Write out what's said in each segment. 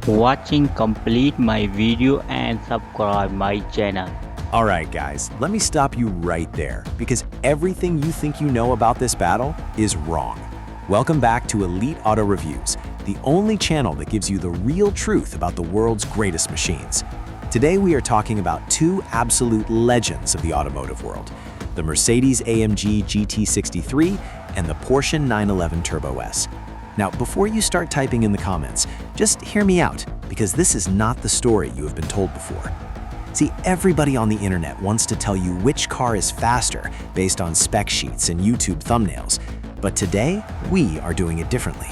watching complete my video and subscribe my channel. Alright guys, let me stop you right there, because everything you think you know about this battle is wrong. Welcome back to Elite Auto Reviews, the only channel that gives you the real truth about the world's greatest machines. Today we are talking about two absolute legends of the automotive world, the Mercedes-AMG GT63 and the Porsche 911 Turbo S. Now, before you start typing in the comments, just hear me out, because this is not the story you have been told before. See, everybody on the internet wants to tell you which car is faster based on spec sheets and YouTube thumbnails, but today we are doing it differently.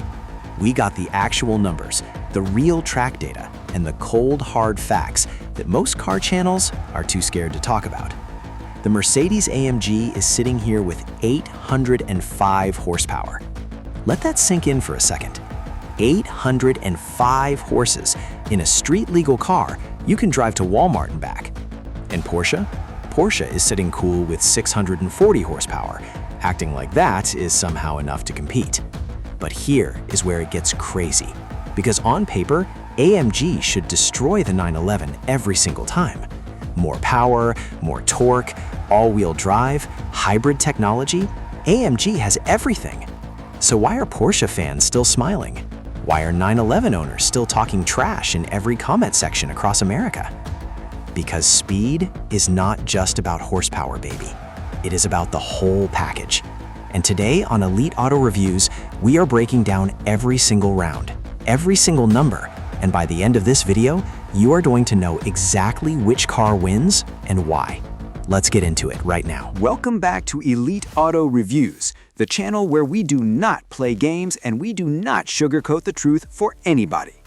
We got the actual numbers, the real track data, and the cold, hard facts that most car channels are too scared to talk about. The Mercedes-AMG is sitting here with 805 horsepower. Let that sink in for a second. 805 horses in a street-legal car you can drive to Walmart and back. And Porsche? Porsche is sitting cool with 640 horsepower. Acting like that is somehow enough to compete. But here is where it gets crazy. Because on paper, AMG should destroy the 911 every single time. More power, more torque, all-wheel drive, hybrid technology. AMG has everything. So why are Porsche fans still smiling? Why are 911 owners still talking trash in every comment section across America? Because speed is not just about horsepower, baby. It is about the whole package. And today on Elite Auto Reviews, we are breaking down every single round, every single number, and by the end of this video, you are going to know exactly which car wins and why. Let's get into it right now. Welcome back to Elite Auto Reviews, the channel where we do not play games and we do not sugarcoat the truth for anybody.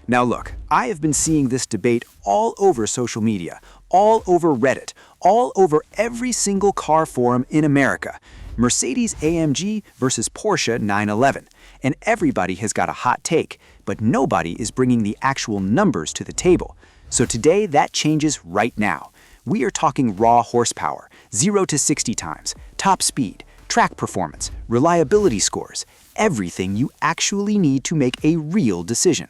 Now look, I have been seeing this debate all over social media, all over Reddit, all over every single car forum in America. Mercedes-AMG versus Porsche 911. And everybody has got a hot take, but nobody is bringing the actual numbers to the table. So today that changes right now. We are talking raw horsepower, 0 to 60 times, top speed, track performance, reliability scores, everything you actually need to make a real decision.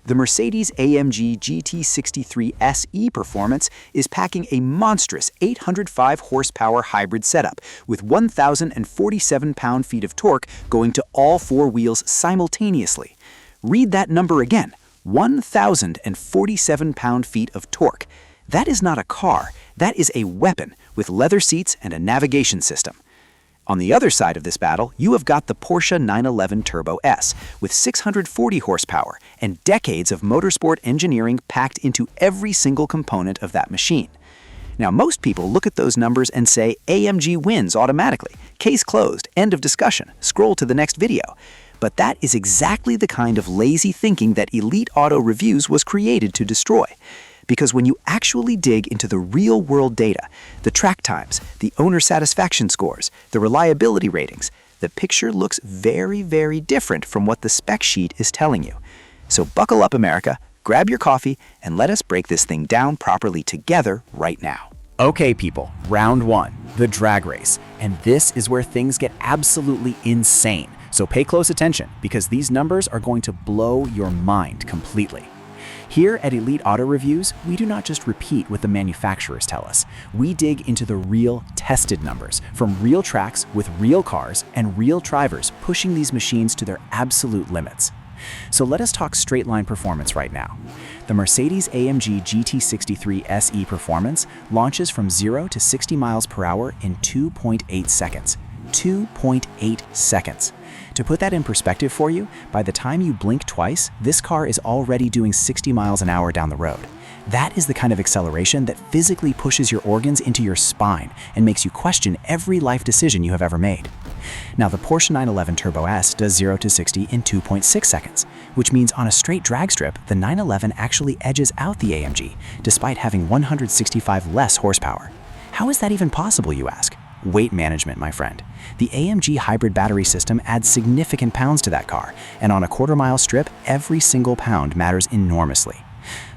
The Mercedes-AMG GT63 SE Performance is packing a monstrous 805 horsepower hybrid setup with 1,047 pound-feet of torque going to all four wheels simultaneously. Read that number again, 1,047 pound-feet of torque. That is not a car, that is a weapon with leather seats and a navigation system. On the other side of this battle, you have got the Porsche 911 Turbo S with 640 horsepower and decades of motorsport engineering packed into every single component of that machine. Now, most people look at those numbers and say AMG wins automatically. Case closed, end of discussion, scroll to the next video. But that is exactly the kind of lazy thinking that Elite Auto Reviews was created to destroy. Because when you actually dig into the real-world data, the track times, the owner satisfaction scores, the reliability ratings, the picture looks very, very different from what the spec sheet is telling you. So buckle up, America, grab your coffee, and let us break this thing down properly together right now. Okay people, round one, the drag race. And this is where things get absolutely insane. So pay close attention, because these numbers are going to blow your mind completely. Here at Elite Auto Reviews, we do not just repeat what the manufacturers tell us. We dig into the real, tested numbers from real tracks with real cars and real drivers pushing these machines to their absolute limits. So let us talk straight-line performance right now. The Mercedes-AMG GT63 SE Performance launches from 0 to 60 miles per hour in 2.8 seconds. 2.8 seconds. To put that in perspective for you, by the time you blink twice, this car is already doing 60 miles an hour down the road. That is the kind of acceleration that physically pushes your organs into your spine and makes you question every life decision you have ever made. Now, the Porsche 911 Turbo S does 0 to 60 in 2.6 seconds, which means on a straight drag strip, the 911 actually edges out the AMG, despite having 165 less horsepower. How is that even possible, you ask? Weight management, my friend. The AMG hybrid battery system adds significant pounds to that car, and on a quarter-mile strip, every single pound matters enormously.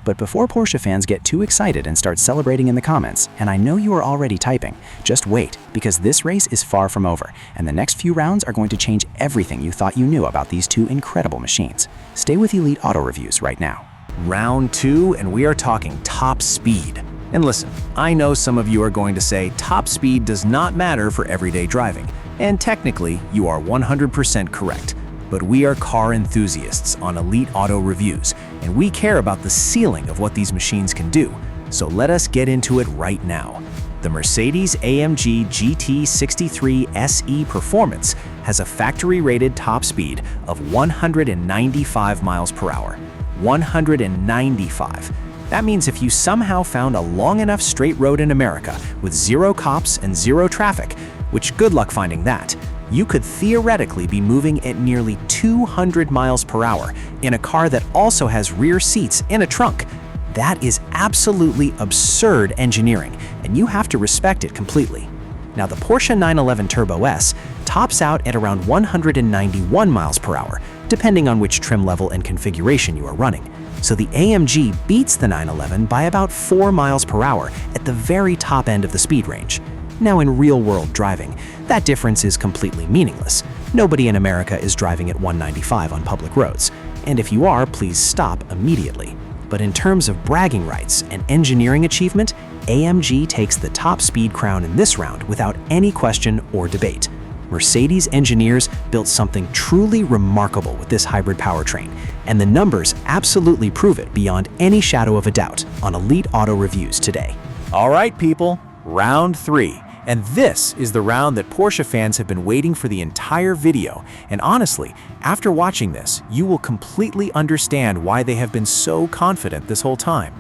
But before Porsche fans get too excited and start celebrating in the comments, and I know you are already typing, just wait, because this race is far from over, and the next few rounds are going to change everything you thought you knew about these two incredible machines. Stay with Elite Auto Reviews right now. Round 2, and we are talking top speed. And listen, I know some of you are going to say top speed does not matter for everyday driving, and technically, you are 100% correct. But we are car enthusiasts on Elite Auto Reviews, and we care about the ceiling of what these machines can do. So let us get into it right now. The Mercedes-AMG GT 63 SE Performance has a factory-rated top speed of 195 miles per hour. 195. That means if you somehow found a long enough straight road in America with 0 cops and 0 traffic, which good luck finding that, you could theoretically be moving at nearly 200 miles per hour in a car that also has rear seats and a trunk. That is absolutely absurd engineering, and you have to respect it completely. Now, the Porsche 911 Turbo S tops out at around 191 miles per hour, depending on which trim level and configuration you are running. So the AMG beats the 911 by about 4 miles per hour at the very top end of the speed range. Now, in real-world driving, that difference is completely meaningless. Nobody in America is driving at 195 on public roads, and if you are, please stop immediately. But in terms of bragging rights and engineering achievement, AMG takes the top speed crown in this round without any question or debate. Mercedes engineers built something truly remarkable with this hybrid powertrain, and the numbers absolutely prove it beyond any shadow of a doubt on Elite Auto Reviews today. All right, people, round 3. And this is the round that Porsche fans have been waiting for the entire video. And honestly, after watching this, you will completely understand why they have been so confident this whole time.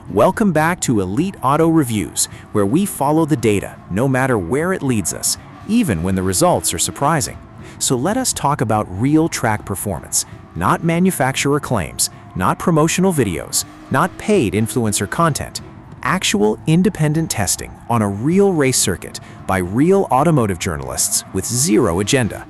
Welcome back to Elite Auto Reviews, where we follow the data, no matter where it leads us, even when the results are surprising. So let us talk about real track performance, not manufacturer claims, not promotional videos, not paid influencer content. Actual independent testing on a real race circuit by real automotive journalists with zero agenda.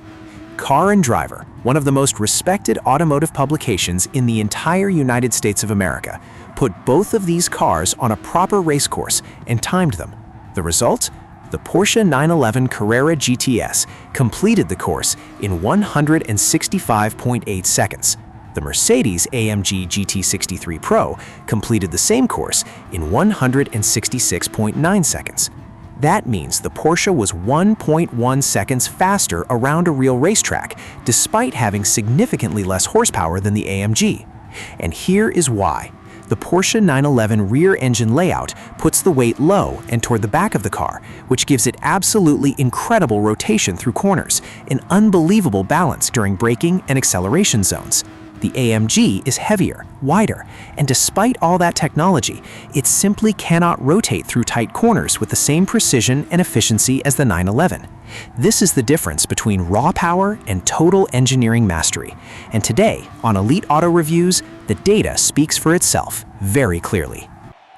Car and Driver, one of the most respected automotive publications in the entire United States of America, put both of these cars on a proper race course and timed them. The result? The Porsche 911 Carrera GTS completed the course in 165.8 seconds. The Mercedes-AMG GT63 Pro completed the same course in 166.9 seconds. That means the Porsche was 1.1 seconds faster around a real racetrack, despite having significantly less horsepower than the AMG. And here is why. The Porsche 911 rear engine layout puts the weight low and toward the back of the car, which gives it absolutely incredible rotation through corners, an unbelievable balance during braking and acceleration zones. The AMG is heavier, wider, and despite all that technology, it simply cannot rotate through tight corners with the same precision and efficiency as the 911. This is the difference between raw power and total engineering mastery. And today, on Elite Auto Reviews, the data speaks for itself very clearly.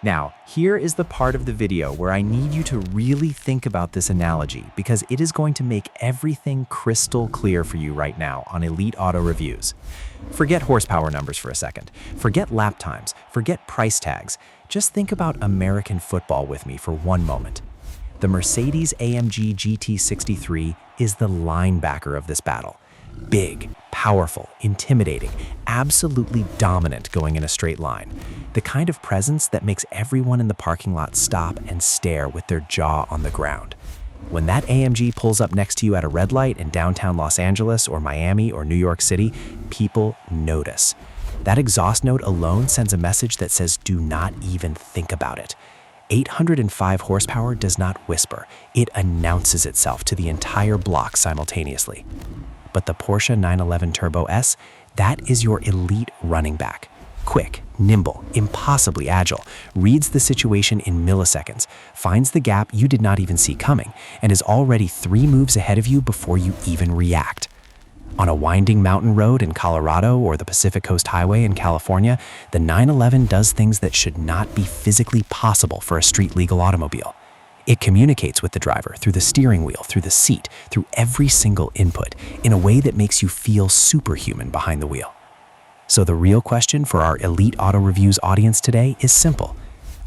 Now, here is the part of the video where I need you to really think about this analogy because it is going to make everything crystal clear for you right now on Elite Auto Reviews. Forget horsepower numbers for a second. Forget lap times. Forget price tags. Just think about American football with me for one moment. The Mercedes-AMG GT63 is the linebacker of this battle. Big, powerful, intimidating, absolutely dominant going in a straight line. The kind of presence that makes everyone in the parking lot stop and stare with their jaw on the ground. When that AMG pulls up next to you at a red light in downtown Los Angeles or Miami or New York City, people notice. That exhaust note alone sends a message that says, do not even think about it. 805 horsepower does not whisper, it announces itself to the entire block simultaneously. But the Porsche 911 Turbo S, that is your elite running back. Quick, nimble, impossibly agile, reads the situation in milliseconds, finds the gap you did not even see coming, and is already 3 moves ahead of you before you even react. On a winding mountain road in Colorado or the Pacific Coast Highway in California, the 911 does things that should not be physically possible for a street-legal automobile. It communicates with the driver through the steering wheel, through the seat, through every single input, in a way that makes you feel superhuman behind the wheel. So the real question for our Elite Auto Reviews audience today is simple.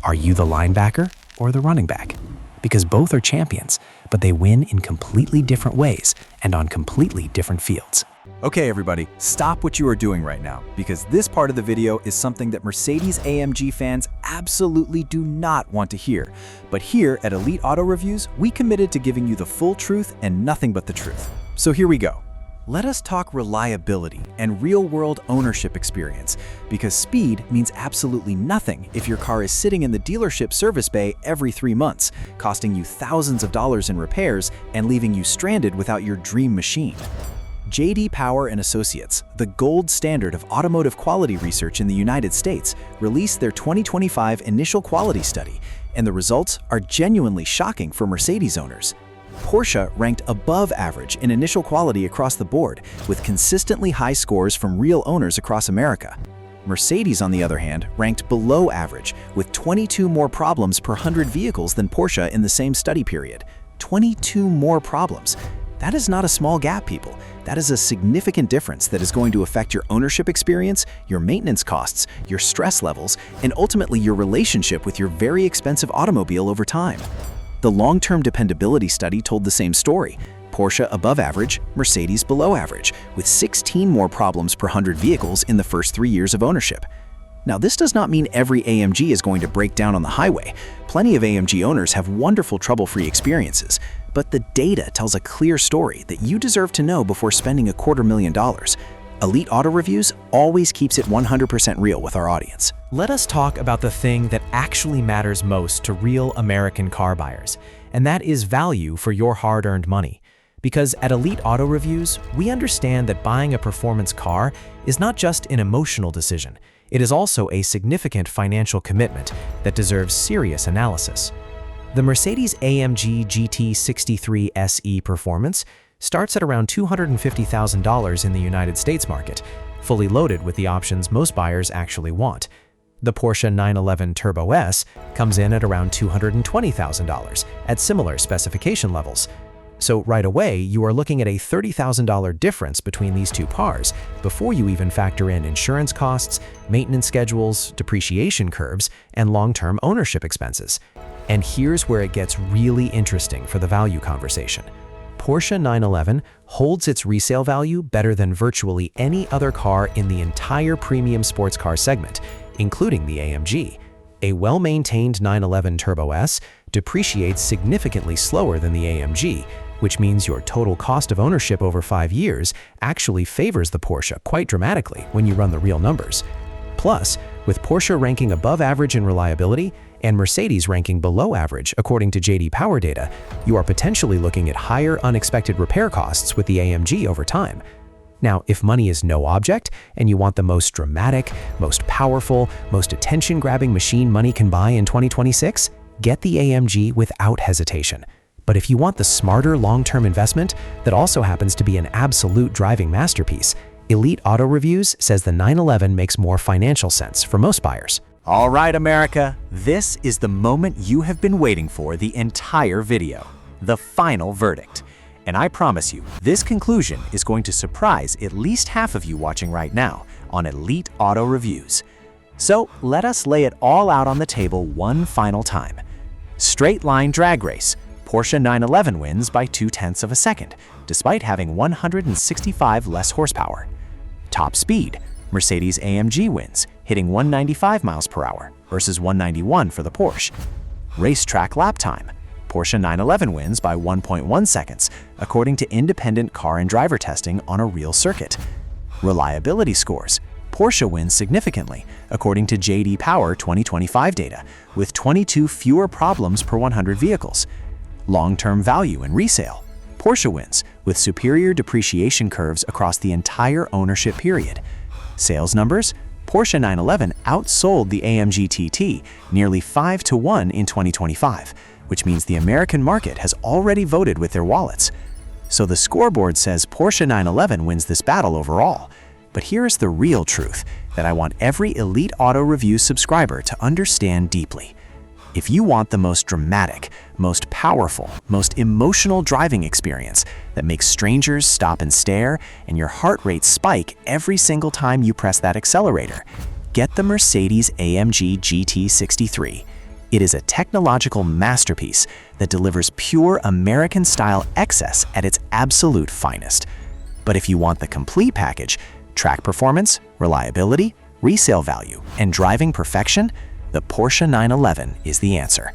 Are you the linebacker or the running back? Because both are champions, but they win in completely different ways and on completely different fields. Okay, everybody, stop what you are doing right now, because this part of the video is something that Mercedes-AMG fans absolutely do not want to hear. But here at Elite Auto Reviews, we committed to giving you the full truth and nothing but the truth. So here we go. Let us talk reliability and real-world ownership experience, because speed means absolutely nothing if your car is sitting in the dealership service bay every 3 months, costing you thousands of dollars in repairs and leaving you stranded without your dream machine. J.D. Power and Associates, the gold standard of automotive quality research in the United States, released their 2025 initial quality study, and the results are genuinely shocking for Mercedes owners. Porsche ranked above average in initial quality across the board, with consistently high scores from real owners across America. Mercedes, on the other hand, ranked below average, with 22 more problems per 100 vehicles than Porsche in the same study period. 22 more problems. That is not a small gap, people. That is a significant difference that is going to affect your ownership experience, your maintenance costs, your stress levels, and ultimately your relationship with your very expensive automobile over time. The long-term dependability study told the same story. Porsche above average, Mercedes below average, with 16 more problems per 100 vehicles in the first 3 years of ownership. Now, this does not mean every AMG is going to break down on the highway. Plenty of AMG owners have wonderful trouble-free experiences, but the data tells a clear story that you deserve to know before spending $250,000. Elite Auto Reviews always keeps it 100% real with our audience. Let us talk about the thing that actually matters most to real American car buyers, and that is value for your hard-earned money. Because at Elite Auto Reviews, we understand that buying a performance car is not just an emotional decision. It is also a significant financial commitment that deserves serious analysis. The Mercedes-AMG GT 63 SE Performance starts at around $250,000 in the United States market, fully loaded with the options most buyers actually want. The Porsche 911 Turbo S comes in at around $220,000 at similar specification levels. So right away, you are looking at a $30,000 difference between these two cars before you even factor in insurance costs, maintenance schedules, depreciation curves, and long-term ownership expenses. And here's where it gets really interesting for the value conversation. Porsche 911 holds its resale value better than virtually any other car in the entire premium sports car segment, including the AMG. A well-maintained 911 Turbo S depreciates significantly slower than the AMG, which means your total cost of ownership over 5 years actually favors the Porsche quite dramatically when you run the real numbers. Plus, with Porsche ranking above average in reliability and Mercedes ranking below average according to J.D. Power data, you are potentially looking at higher unexpected repair costs with the AMG over time. Now, if money is no object and you want the most dramatic, most powerful, most attention-grabbing machine money can buy in 2026, get the AMG without hesitation. But if you want the smarter long-term investment that also happens to be an absolute driving masterpiece, Elite Auto Reviews says the 911 makes more financial sense for most buyers. All right, America, this is the moment you have been waiting for the entire video, the final verdict. And I promise you, this conclusion is going to surprise at least half of you watching right now on Elite Auto Reviews. So let us lay it all out on the table one final time. Straight line drag race. Porsche 911 wins by 0.2 of a second, despite having 165 less horsepower. Top speed. Mercedes-AMG wins, hitting 195 miles per hour versus 191 for the Porsche. Racetrack lap time. Porsche 911 wins by 1.1 seconds, according to independent car and driver testing on a real circuit. Reliability scores. Porsche wins significantly, according to J.D. Power 2025 data, with 22 fewer problems per 100 vehicles. Long-term value and resale. Porsche wins, with superior depreciation curves across the entire ownership period. Sales numbers. Porsche 911 outsold the AMG TT nearly 5-1 in 2025, which means the American market has already voted with their wallets. So the scoreboard says Porsche 911 wins this battle overall. But here's the real truth that I want every Elite Auto Reviews subscriber to understand deeply. If you want the most dramatic, most powerful, most emotional driving experience that makes strangers stop and stare and your heart rate spike every single time you press that accelerator, get the Mercedes-AMG GT 63. It is a technological masterpiece that delivers pure American-style excess at its absolute finest. But if you want the complete package, track performance, reliability, resale value, and driving perfection, the Porsche 911 is the answer.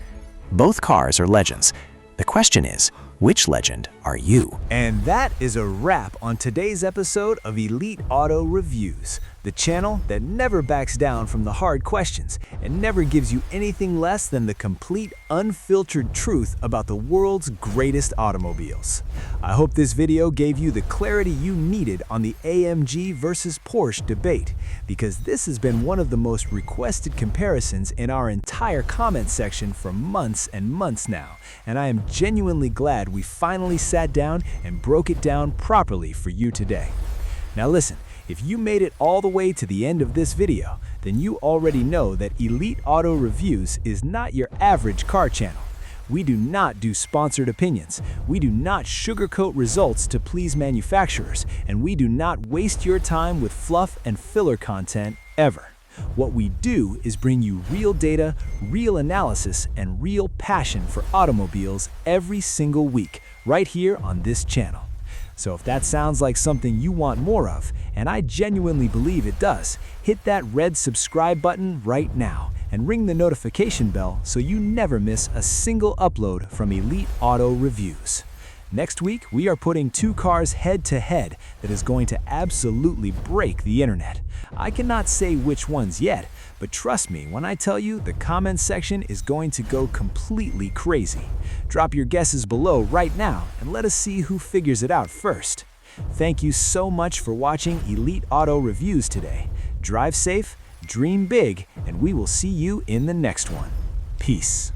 Both cars are legends. The question is, which legend are you? And that is a wrap on today's episode of Elite Auto Reviews, the channel that never backs down from the hard questions and never gives you anything less than the complete, unfiltered truth about the world's greatest automobiles. I hope this video gave you the clarity you needed on the AMG versus Porsche debate, because this has been one of the most requested comparisons in our entire comment section for months and months now, and I am genuinely glad we finally sat down and broke it down properly for you today. Now listen, if you made it all the way to the end of this video, then you already know that Elite Auto Reviews is not your average car channel. We do not do sponsored opinions, we do not sugarcoat results to please manufacturers, and we do not waste your time with fluff and filler content ever. What we do is bring you real data, real analysis, and real passion for automobiles every single week, right here on this channel. So if that sounds like something you want more of, and I genuinely believe it does, hit that red subscribe button right now and ring the notification bell so you never miss a single upload from Elite Auto Reviews. Next week, we are putting two cars head to head that is going to absolutely break the internet. I cannot say which ones yet, but trust me when I tell you the comment section is going to go completely crazy. Drop your guesses below right now and let us see who figures it out first. Thank you so much for watching Elite Auto Reviews today. Drive safe, dream big, and we will see you in the next one. Peace.